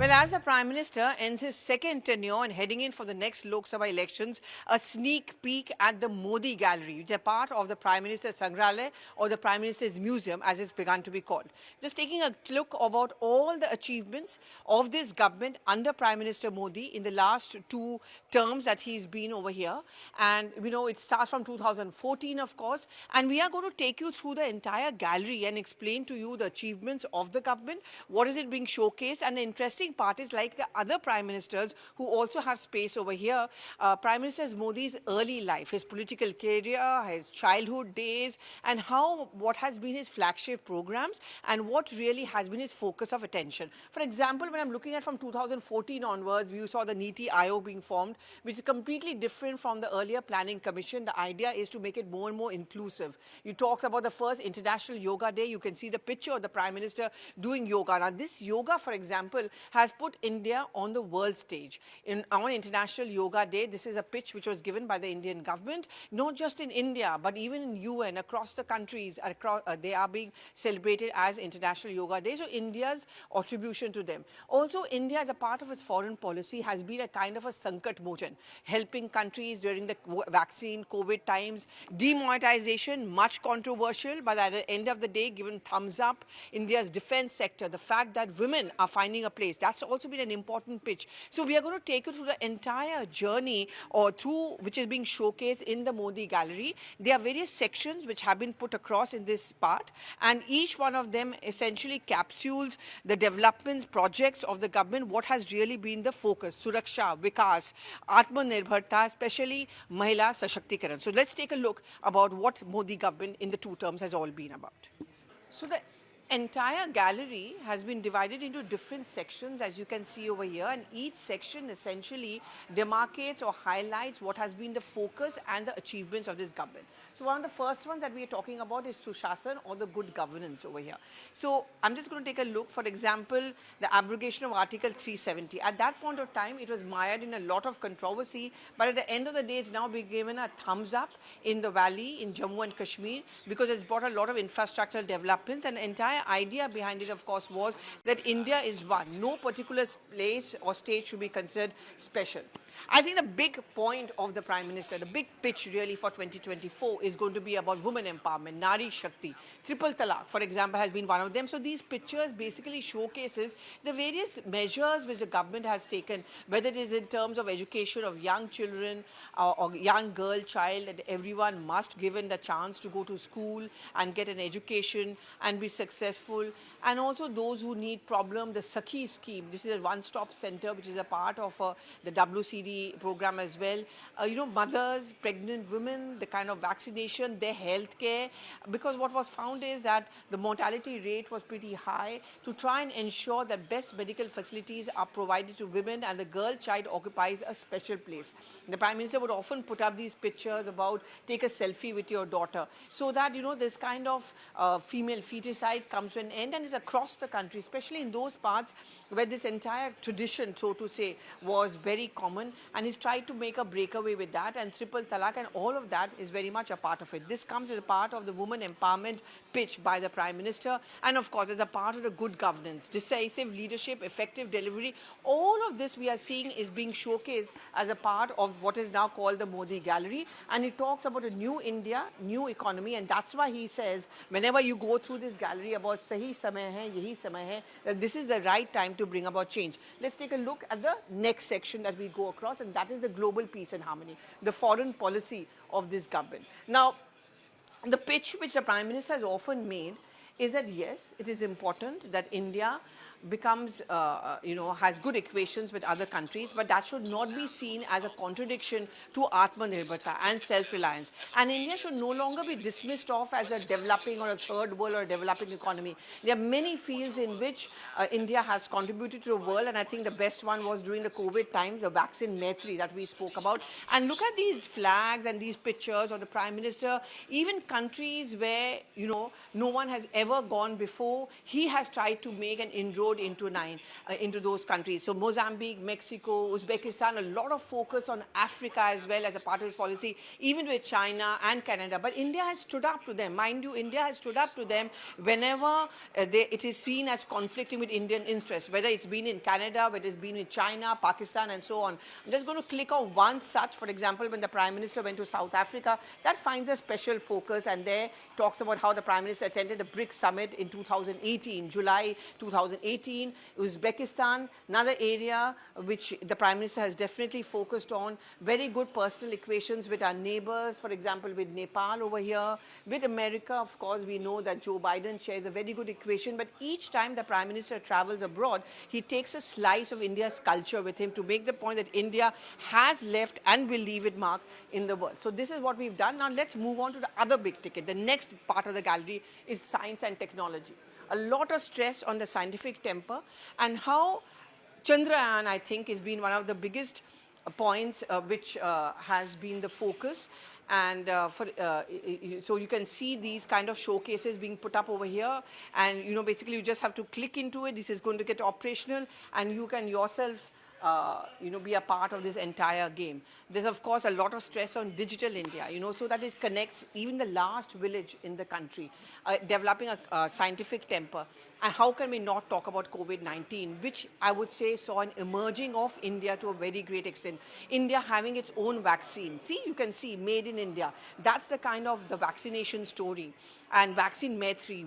Well, as the Prime Minister ends his second tenure and heading in for the next Lok Sabha elections, a sneak peek at the Modi Gallery, which is a part of the Prime Minister's Sangrahalaya or the Prime Minister's Museum, as it's begun to be called. Just taking a look about all the achievements of this government under Prime Minister Modi in the last two terms that he's been over here. And, it starts from 2014, of course. And we are going to take you through the entire gallery and explain to you the achievements of the government, what is it being showcased, and the interesting part is, like the other prime ministers who also have space over here, Prime Minister Modi's early life, his political career, his childhood days, and what has been his flagship programs and what really has been his focus of attention. For example, when I'm looking at from 2014 onwards, you saw the Niti Aayog being formed, which is completely different from the earlier planning commission. The idea is to make it more and more inclusive. You talked about the first International Yoga Day. You can see the picture of the Prime Minister doing yoga. Now, this yoga, for example, has put India on the world stage. On International Yoga Day, this is a pitch which was given by the Indian government, not just in India, but even in UN, across the countries, they are being celebrated as International Yoga Day. So India's attribution to them. Also, India, as a part of its foreign policy, has been a kind of a Sankat Mojan, helping countries during the vaccine, COVID times. Demonetization, much controversial, but at the end of the day, given thumbs up. India's defense sector, the fact that women are finding a place, that's also been an important pitch. So we are going to take you through the entire journey which is being showcased in the Modi Gallery. There are various sections which have been put across in this part, and each one of them essentially capsules the developments, projects of the government, what has really been the focus: Suraksha, Vikas, Atmanirbharta, especially Mahila Sashaktikiran. So let's take a look about what Modi government in the two terms has all been about. So the entire gallery has been divided into different sections, as you can see over here, and each section essentially demarcates or highlights what has been the focus and the achievements of this government. So one of the first ones that we are talking about is Sushasan, or the good governance over here. So I'm just going to take a look. For example, the abrogation of Article 370. At that point of time, it was mired in a lot of controversy, but at the end of the day, it's now been given a thumbs up in the valley in Jammu and Kashmir, because it's brought a lot of infrastructural developments, and the entire idea behind it, of course, was that India is one. No particular place or state should be considered special. I think the big point of the Prime Minister, the big pitch really for 2024 is going to be about women empowerment, Nari Shakti. Triple Talaq, for example, has been one of them. So these pictures basically showcases the various measures which the government has taken, whether it is in terms of education of young children or young girl child, that everyone must given the chance to go to school and get an education and be successful. And also those who need problem, the Sakhi scheme. This is a one-stop center which is a part of the WCD program as well. Mothers, pregnant women, the kind of vaccination, their health care. Because what was found is that the mortality rate was pretty high. To try and ensure that best medical facilities are provided to women, and the girl child occupies a special place. The Prime Minister would often put up these pictures about take a selfie with your daughter, so that this kind of female feticide comes to an end, and is across the country, especially in those parts where this entire tradition, so to say, was very common, and he's tried to make a breakaway with that, and triple talaq and all of that is very much a part of it. This comes as a part of the woman empowerment pitch by the Prime Minister, and of course as a part of the good governance, decisive leadership, effective delivery. All of this we are seeing is being showcased as a part of what is now called the Modi Gallery, and it talks about a new India, new economy, and that's why he says whenever you go through this gallery about sahi samay hai, yahi samay hai, that this is the right time to bring about change. Let's take a look at the next section that we go across, and that is the global peace and harmony, the foreign policy of this government. Now, the pitch which the Prime Minister has often made is that yes, it is important that India becomes, has good equations with other countries, but that should not be seen as a contradiction to Atmanirbharta and self-reliance. And India should no longer be dismissed off as a developing or a third world or a developing economy. There are many fields in which India has contributed to the world, and I think the best one was during the COVID times, the vaccine Maitri that we spoke about. And look at these flags and these pictures of the Prime Minister, even countries where, no one has ever gone before, he has tried to make an inroad into those countries. So Mozambique, Mexico, Uzbekistan, a lot of focus on Africa as well as a part of his policy, even with China and Canada. But India has stood up to them. Mind you, India has stood up to them whenever it is seen as conflicting with Indian interests, whether it's been in Canada, whether it's been in China, Pakistan, and so on. I'm just going to click on one such, for example, when the Prime Minister went to South Africa, that finds a special focus, and there talks about how the Prime Minister attended a BRICS summit in 2018, July 2018. Uzbekistan, another area which the Prime Minister has definitely focused on. Very good personal equations with our neighbors, for example, with Nepal over here. With America, of course, we know that Joe Biden shares a very good equation, but each time the Prime Minister travels abroad, he takes a slice of India's culture with him to make the point that India has left and will leave its mark in the world. So this is what we've done. Now let's move on to the other big ticket. The next part of the gallery is science and technology. A lot of stress on the scientific temper and how Chandrayaan, I think, has been one of the biggest points which has been the focus. And so you can see these kind of showcases being put up over here. And, you know, basically you just have to click into it. This is going to get operational and you can yourself be a part of this entire game. There's, of course, a lot of stress on digital India, so that it connects even the last village in the country, developing a scientific temper. And how can we not talk about COVID-19, which I would say saw an emerging of India to a very great extent. India having its own vaccine. See, you can see, made in India. That's the kind of the vaccination story. And vaccine Maitri,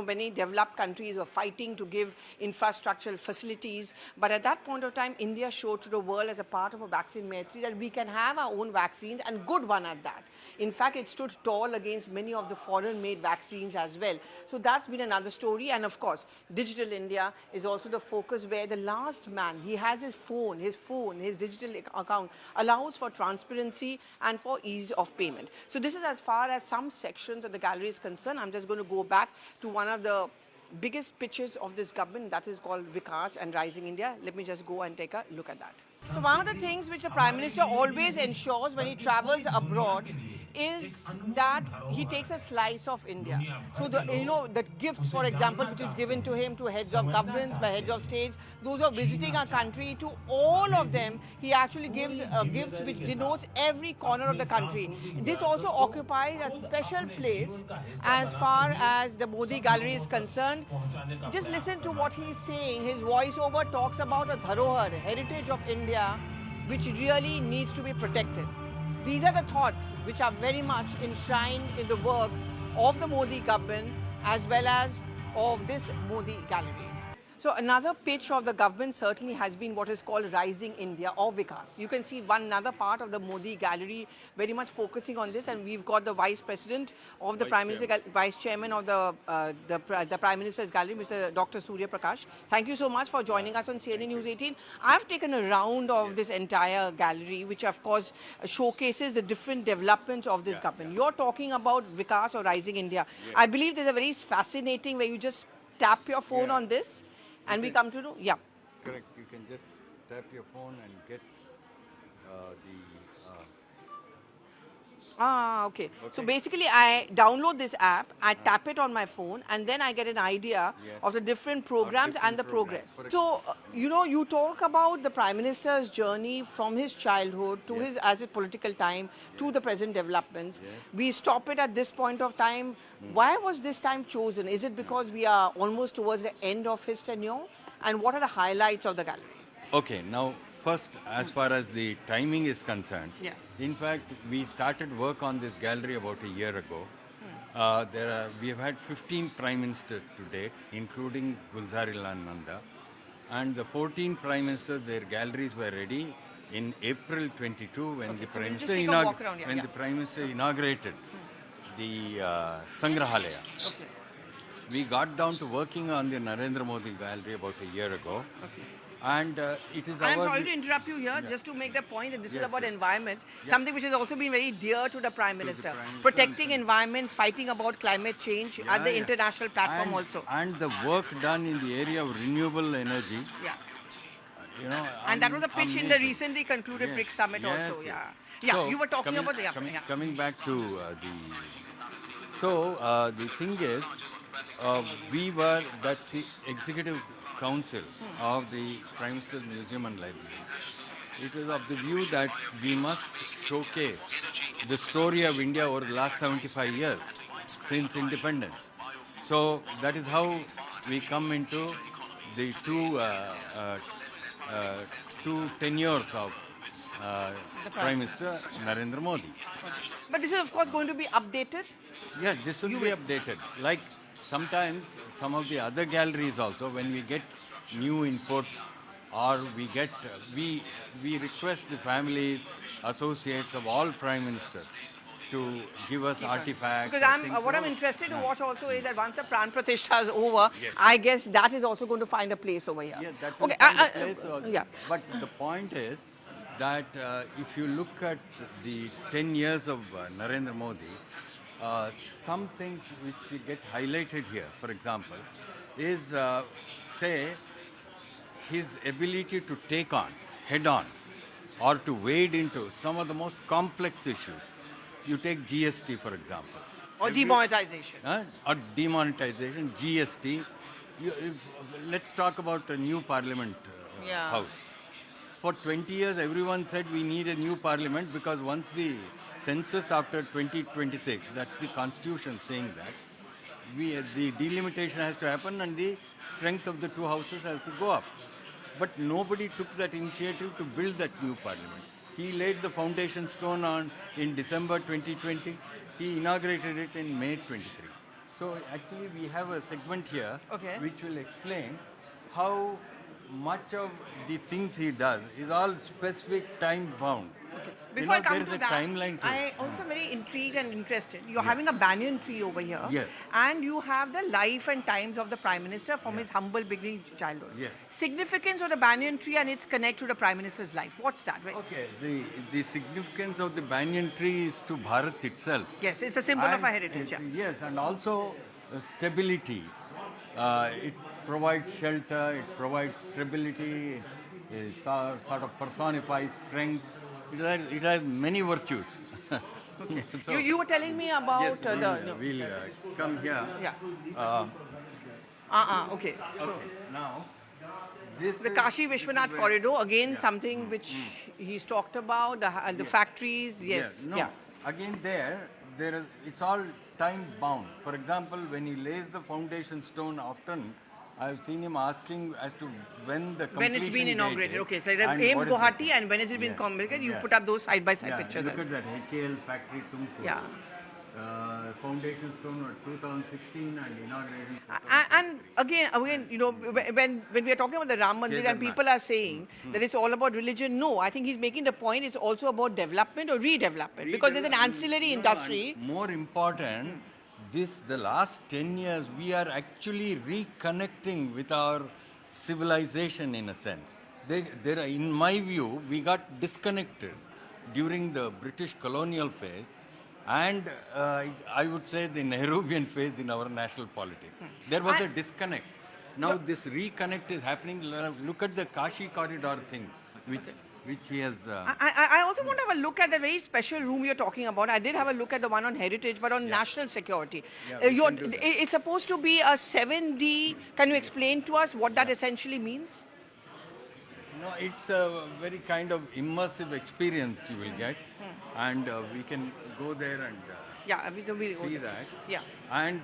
many developed countries are fighting to give infrastructural facilities. But at that point of time, India showed to the world as a part of a vaccine Maitri that we can have our own vaccines and good one at that. In fact, it stood tall against many of the foreign-made vaccines as well. So that's been another story. And of course, Digital India is also the focus where the last man, he has his phone, his digital account allows for transparency and for ease of payment. So this is as far as some sections of the gallery is concerned. I'm just going to go back to one of the biggest pictures of this government, that is called Vikas and Rising India. Let me just go and take a look at that. So one of the things which the Prime Minister always ensures when he travels abroad is that he takes a slice of India. So the gifts, for example, which is given to him to heads of governments, by heads of states, those who are visiting our country, to all of them, he actually gives gifts which denotes every corner of the country. This also occupies a special place as far as the Modi Gallery is concerned. Just listen to what he's saying. His voiceover talks about a dharohar, heritage of India, which really needs to be protected. These are the thoughts which are very much enshrined in the work of the Modi government as well as of this Modi Gallery. So another pitch of the government certainly has been what is called Rising India or Vikas. You can see another part of the Modi Gallery very much focusing on this, and we've got the Vice President of the Prime Minister, Vice Chairman of the Prime Minister's Gallery, Mr. Dr. Surya Prakash. Thank you so much for joining us on CNN News 18. I've taken a round of this entire gallery, which of course showcases the different developments of this government. You're talking about Vikas or Rising India. I believe there's a very fascinating where you just tap your phone on this. And we come to do, Correct. You can just tap your phone and get okay. So basically, I download this app, I tap it on my phone, and then I get an idea of the different programs and the progress. So, you talk about the Prime Minister's journey from his childhood to his political time to the present developments. We stop it at this point of time. Why was this time chosen? Is it because we are almost towards the end of his tenure? And what are the highlights of the gallery? Okay, now first, as far as the timing is concerned, in fact, we started work on this gallery about a year ago. We have had 15 Prime Ministers to date, including Gulzarilal Nanda. And the 14 Prime Ministers, their galleries were ready in April 22 when the Prime Minister inaugurated the Sangrahalaya. Okay. We got down to working on the Narendra Modi Gallery about a year ago. And it is I'm sorry to interrupt you here, just to make the point that this is about environment, something which has also been very dear to the Prime Minister. Protecting environment, fighting about climate change at the international platform also. And the work done in the area of renewable energy. And that was a pitch in the recently concluded BRICS summit also. So you were talking about coming back to the thing is, that's the executive council of the Prime Minister's Museum and Library. It was of the view that we must showcase the story of India over the last 75 years since independence. So that is how we come into the two tenures of Prime Minister Narendra Modi. But this is, of course, going to be updated. Yeah, this will be updated. Like sometimes some of the other galleries also, when we get new inputs or we request the families, associates of all prime ministers to give us artifacts. Because what I'm interested to watch also is that once the Pran Pratishtha is over, I guess that is also going to find a place over here. Yeah, that will Okay, find a place also. yeah. But the point is that if you look at the 10 years of Narendra Modi, some things which we get highlighted here, for example, is say his ability to take on, head on, or to wade into some of the most complex issues. You take GST, for example. Or demonetization. Or demonetization, GST. Let's talk about a new parliament house. For 20 years, everyone said we need a new parliament because once the census after 2026, that's the constitution saying that, the delimitation has to happen and the strength of the two houses has to go up. But nobody took that initiative to build that new parliament. He laid the foundation stone in December 2020. He inaugurated it in May 23. So actually we have a segment here which will explain how much of the things he does is all specific time bound. Before I come there is to a that, timeline to I it. also very intrigued and interested. You're having a banyan tree over here. Yes. And you have the life and times of the Prime Minister from his humble beginning childhood. Yes. Significance of the banyan tree and its connect to the Prime Minister's life. What's that? Okay, the significance of the banyan tree is to Bharat itself. Yes, it's a symbol of our heritage. Yes, and also stability. It provides shelter, it provides stability, it sort of personifies strength. It has many virtues. So, You were telling me about yes, we'll come here. Yeah. Okay. Okay, now this The is Kashi Vishwanath where- corridor, again something which he's talked about, the factories, yes. No, again it's all time bound. For example, when he lays the foundation stone, often I've seen him asking as to when the completion When it's been date inaugurated. is Okay, so the and AIMS what is Guwahati it. and when has it been completed, you put up those side by side pictures. Look at that HAL factory Tumkur. Yeah. Foundation stone was 2016 and inaugurated. And again, you know, when we are talking about the Ram Mandir and people are saying that it's all about religion, no, I think he's making the point it's also about development or redevelopment because there's an ancillary industry. And more important, the last 10 years, we are actually reconnecting with our civilization in a sense. In my view, we got disconnected during the British colonial phase and I would say the Nehruvian phase in our national politics. There was a disconnect. Now this reconnect is happening. Look at the Kashi corridor thing, which he has... I also want to have a look at the very special room you're talking about. I did have a look at the one on heritage, but on national security. It's supposed to be a 7D. Can you explain to us what that essentially means? No, it's a very kind of immersive experience you will get. And we can go there and see that. Yeah. And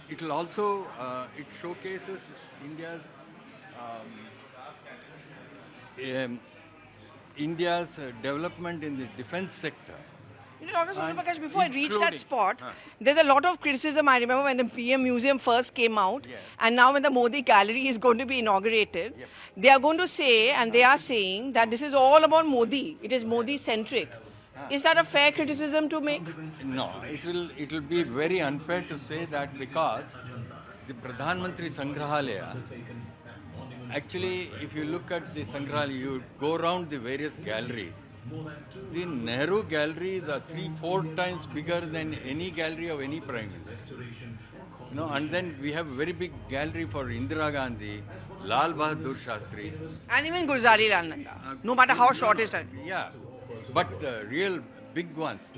it will also, it showcases India's development in the defense sector. You know, Dr. Surya Prakash, before I reach that including- spot, there's a lot of criticism. I remember when the PM Museum first came out, and now when the Modi Gallery is going to be inaugurated, they are going to say, and they are saying, that this is all about Modi. It is Modi-centric. Is that a fair criticism to make? No, it will be very unfair to say that because the Pradhan Mantri Sangrahalaya, actually, if you look at the Sangrahalaya, you go around the various galleries. The Nehru galleries are 3-4 times bigger than any gallery of any prime minister. You know, and then we have a very big gallery for Indira Gandhi, Lal Bahadur Shastri. And even Gulzari Lal Nanda, no matter how short his time. Yeah, but the real big ones.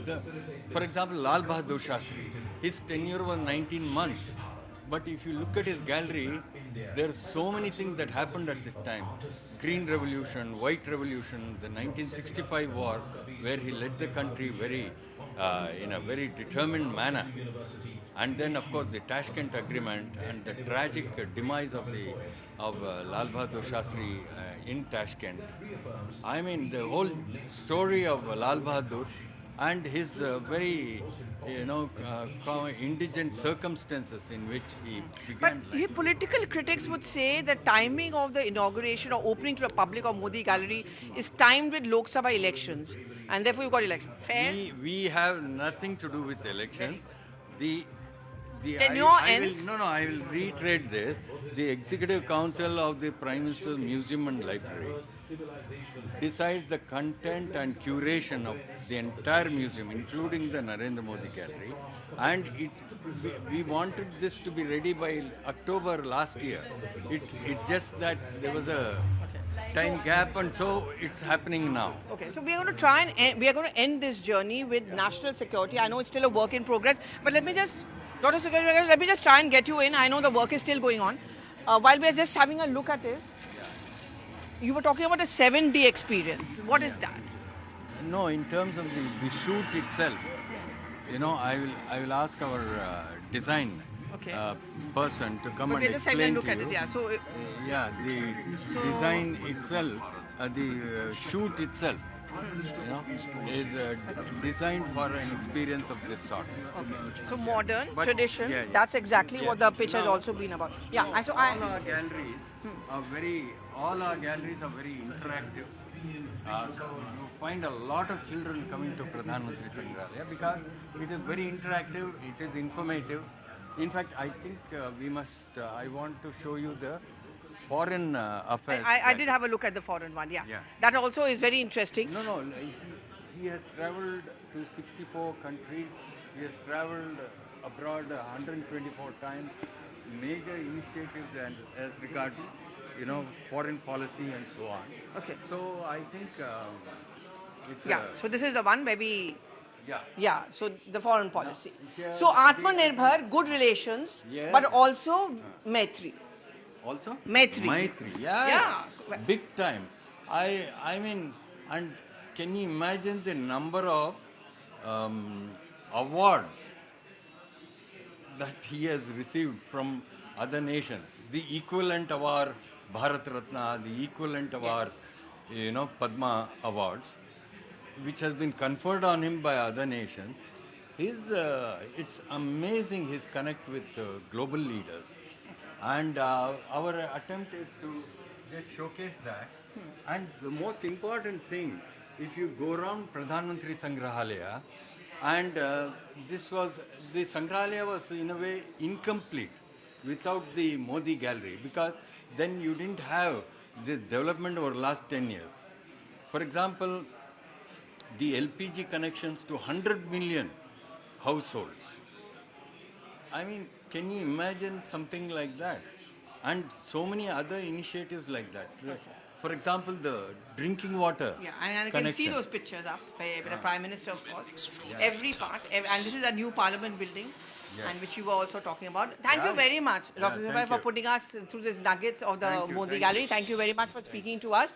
For example, Lal Bahadur Shastri, his tenure was 19 months. But if you look at his gallery, there are so many things that happened at this time. Green Revolution, White Revolution, the 1965 war, where he led the country in a very determined manner. And then, of course, the Tashkent Agreement and the tragic demise of Lal Bahadur Shastri in Tashkent. I mean, the whole story of Lal Bahadur and his indigent circumstances in which he But began life. political critics would say the timing of the inauguration or opening to the public of Modi Gallery is timed with Lok Sabha elections, and therefore you got elected. Fair? We have nothing to do with elections. The Tenure ends. I will reiterate this. The Executive Council of the Prime Minister's Museum and Library decides the content and curation of the entire museum, including the Narendra Modi Gallery. And we wanted this to be ready by October last year. It just that there was a time gap, and so it's happening now. Okay, so we are going to try and we are going to end this journey with national security. I know it's still a work in progress, but let me just, Dr. Secretary, let me just try and get you in. I know the work is still going on. While we are just having a look at it, you were talking about a 7D experience. What is that? No, in terms of the shoot itself, I will ask our design person to come and Just have a explain look to at you. it. Yeah. So The design itself, the shoot itself, is designed for an experience of this sort. So modern, But- tradition, yeah. that's exactly what the pitch has Now- also been about. Yeah, All our galleries are very interactive. So you find a lot of children coming to Pradhan Mantri Sangrahalaya because it is very interactive, it is informative. In fact, I think I want to show you the foreign affairs. I did have a look at the foreign one, yeah. Yeah. That also is very interesting. No, he has traveled to 64 countries. He has traveled abroad 124 times. Major initiatives and as regards, foreign policy and so on. Okay. So I think it's Yeah, so this is the one where we, yeah. yeah, so the foreign policy. Here So Atmanirbhar, good relations, Yes. but also Maitri. Also? Maitri. Yeah. Yeah. Big time. I mean, and can you imagine the number of awards that he has received from other nations? The equivalent of our Bharat Ratna, the equivalent of our, Padma awards, which has been conferred on him by other nations. It's amazing his connect with global leaders. And our attempt is to just showcase that. And the most important thing, if you go around Pradhan Mantri Sangrahalaya, and the Sangrahalaya was in a way incomplete without the Modi Gallery, because then you didn't have the development over the last 10 years. For example, the LPG connections to 100 million households. I mean, can you imagine something like that? And so many other initiatives like that. For example, the drinking water Yeah, and I can connection. see those pictures up by the Prime Minister, of course. Every part, and this is a new Parliament building, Yeah. and which you were also talking about. Thank you Yeah. very much, Dr. Yeah, Zibai, thank for you. putting us through these nuggets of the Thank you, Modi thank Gallery. you. Thank you very much for speaking to us.